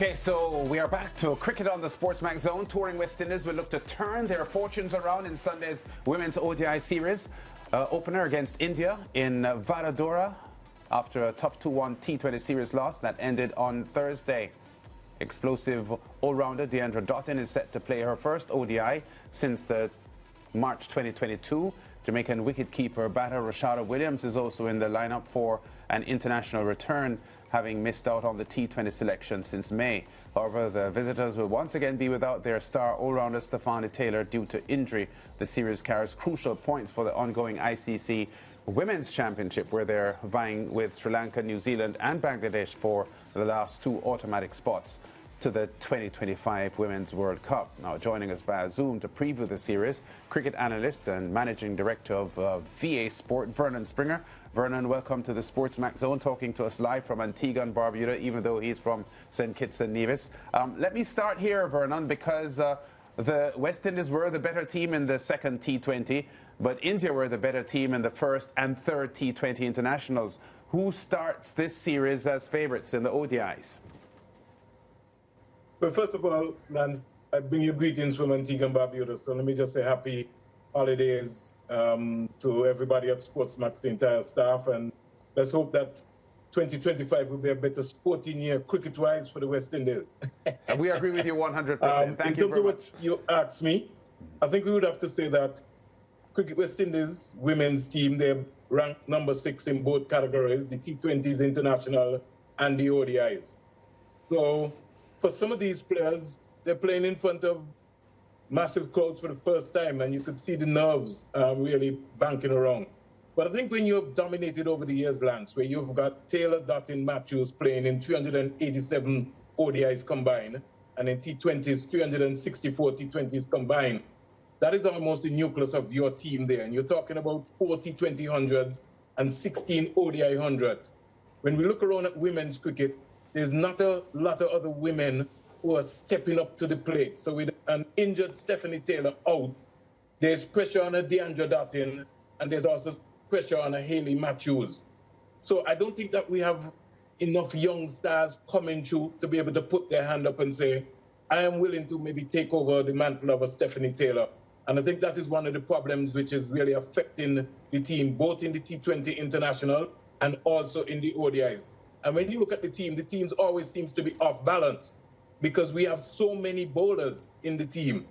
Okay, so we are back to cricket on the SportsMax zone. Touring West Indies will look to turn their fortunes around in Sunday's Women's ODI series. Opener against India in Vadodara after a tough 2-1 T20 series loss that ended on Thursday. Explosive all-rounder Deandra Dottin is set to play her first ODI since the March 2022. Jamaican wicketkeeper batter Rashada Williams is also in the lineup for an international return, having missed out on the T20 selection since May. However, the visitors will once again be without their star all-rounder Stefani Taylor due to injury. The series carries crucial points for the ongoing ICC Women's Championship, where they're vying with Sri Lanka, New Zealand and Bangladesh for the last two automatic spots to the 2025 Women's World Cup. Now, joining us via Zoom to preview the series, cricket analyst and managing director of VA Sport, Vernon Springer. Vernon, welcome to the SportsMax Zone, talking to us live from Antigua and Barbuda, even though he's from St. Kitts and Nevis. Let me start here, Vernon, because the West Indies were the better team in the second T20, but India were the better team in the first and third T20 internationals. Who starts this series as favourites in the ODIs? Well, first of all, Lance, I bring you greetings from Antigua and Barbuda. So let me just say happy holidays to everybody at SportsMax, the entire staff. And let's hope that 2025 will be a better sporting year, cricket-wise, for the West Indies. We agree with you 100%. Thank you very much. What you asked me, I think we would have to say that Cricket West Indies women's team, they're ranked number 6 in both categories, the T20s international and the ODIs. So for some of these players, they're playing in front of massive crowds for the first time, and you could see the nerves really banking around. But I think when you've dominated over the years, Lance, where you've got Taylor, Dottin, Matthews playing in 387 ODIs combined, and in T20s, 364 T20s combined, that is almost the nucleus of your team there. And you're talking about 4 T20 hundreds and 16 ODI hundreds. When we look around at women's cricket, there's not a lot of other women who are stepping up to the plate. So with an injured Stefani Taylor out, there's pressure on a Deandra Dottin, and there's also pressure on a Hayley Matthews. So I don't think that we have enough young stars coming through to be able to put their hand up and say, I am willing to maybe take over the mantle of a Stefani Taylor. And I think that is one of the problems which is really affecting the team, both in the T20 international and also in the ODIs. And when you look at the teams always seems to be off balance because we have so many bowlers in the team.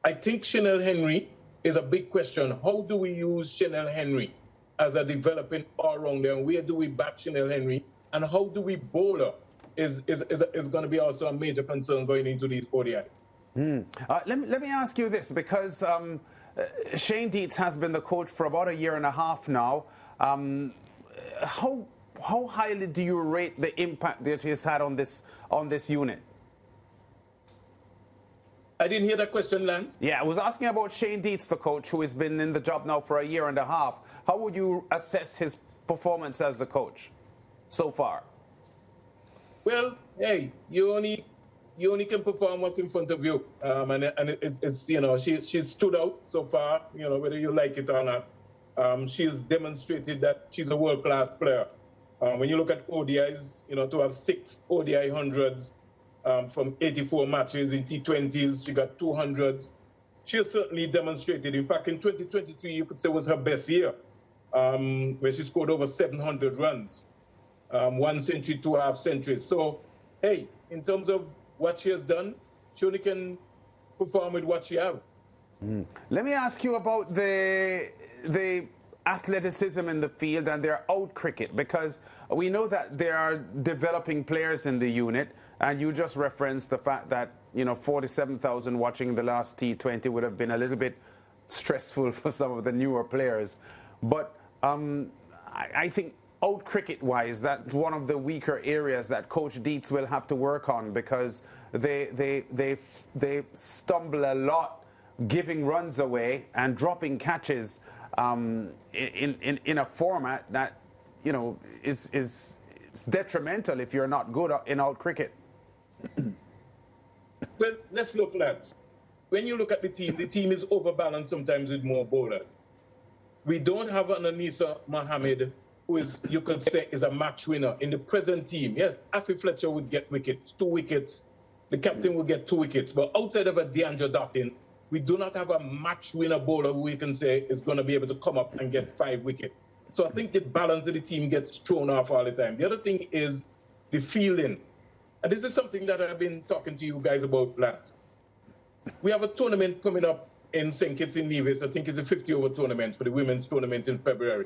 I think Chanel Henry is a big question. How do we use Chanel Henry as a developing all-rounder? And where do we back Chanel Henry? And how do we bowl her is going to be also a major concern going into these ODIs. Let me ask you this, because Shane Deets has been the coach for about a year and a half now. How highly do you rate the impact that he has had on this unit? I didn't hear that question, Lance. Yeah, I was asking about Shane Deets, the coach, who has been in the job now for a year and a half. How would you assess his performance as the coach so far? Well, hey, you only can perform what's in front of you, and it's you know she's stood out so far. You know, whether you like it or not, she's demonstrated that she's a world-class player. When you look at ODIs, you know, to have 6 ODI hundreds from 84 matches in T20s, she got 200s. She has certainly demonstrated. In fact, in 2023, you could say was her best year, where she scored over 700 runs, 1 century, 2 half centuries. So, hey, in terms of what she has done, she only can perform with what she has. Let me ask you about the athleticism in the field and their out cricket, because we know that there are developing players in the unit, and you just referenced the fact that, you know, 47,000 watching the last T20 would have been a little bit stressful for some of the newer players. But I think out cricket-wise, that's one of the weaker areas that Coach Deets will have to work on, because they stumble a lot giving runs away and dropping catches in a format that, you know, is detrimental if you're not good in out cricket. Well, let's look, lads. When you look at the team is overbalanced sometimes with more bowlers. We don't have an Anisa Mohammed who is, you could say, is a match winner in the present team. Yes, Afi Fletcher would get wickets, 2 wickets. The captain will get 2 wickets. But outside of a DeAndre Dottin, we do not have a match winner bowler who we can say is going to be able to come up and get 5 wickets. So I think the balance of the team gets thrown off all the time. The other thing is the fielding. And this is something that I've been talking to you guys about, lads. We have a tournament coming up in St. Kitts in Nevis. I think it's a 50-over tournament for the women's tournament in February.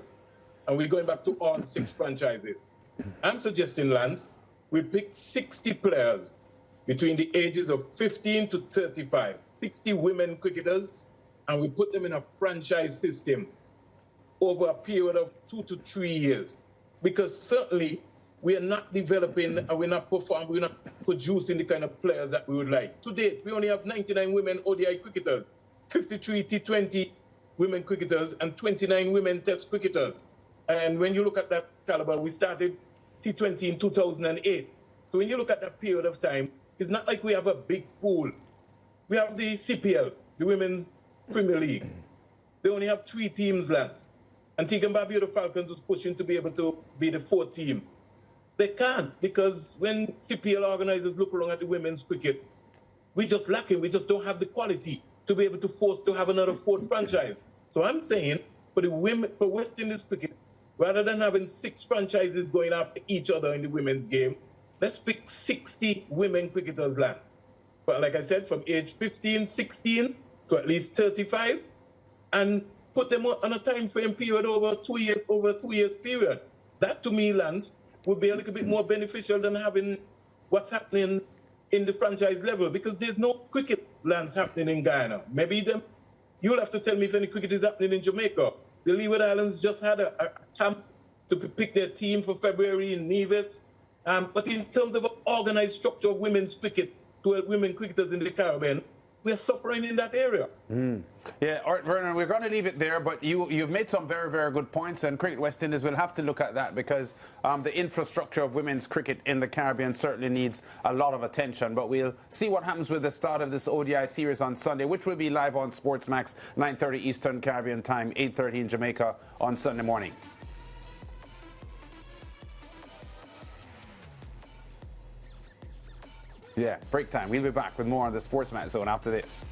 And we're going back to all 6 franchises. I'm suggesting, Lance, we pick 60 players between the ages of 15 to 35, 60 women cricketers, and we put them in a franchise system over a period of 2 to 3 years. Because certainly we are not developing and we're not performing, we're not producing the kind of players that we would like. To date, we only have 99 women ODI cricketers, 53 T20 women cricketers, and 29 women test cricketers. And when you look at that caliber, we started T20 in 2008. So when you look at that period of time, it's not like we have a big pool. We have the CPL, the Women's Premier League. They only have 3 teams, Lance. Antigua and Barbuda Falcons was pushing to be able to be the 4th team. They can't, because when CPL organizers look around at the women's cricket, we're just lacking. We just don't have the quality to be able to force to have another 4th franchise. So I'm saying for the women, for West Indies cricket, rather than having 6 franchises going after each other in the women's game, let's pick 60 women cricketers, land. But like I said, from age 15, 16 to at least 35, and put them on a time frame period over 2 years, over a 2 years period. That to me, Lance, would be a little bit more beneficial than having what's happening in the franchise level, because there's no cricket, Lance, happening in Guyana. Maybe you'll have to tell me if any cricket is happening in Jamaica. The Leeward Islands just had a camp to pick their team for February in Nevis. But in terms of an organized structure of women's cricket, to women cricketers in the Caribbean, we're suffering in that area. Yeah, all right, Vernon, we're going to leave it there, but you've made some very, very good points, and Cricket West Indies will have to look at that, because the infrastructure of women's cricket in the Caribbean certainly needs a lot of attention. But we'll see what happens with the start of this ODI series on Sunday, which will be live on SportsMax, 9:30 Eastern Caribbean time, 8:30 in Jamaica on Sunday morning. Yeah, break time. We'll be back with more on the SportsMax Zone after this.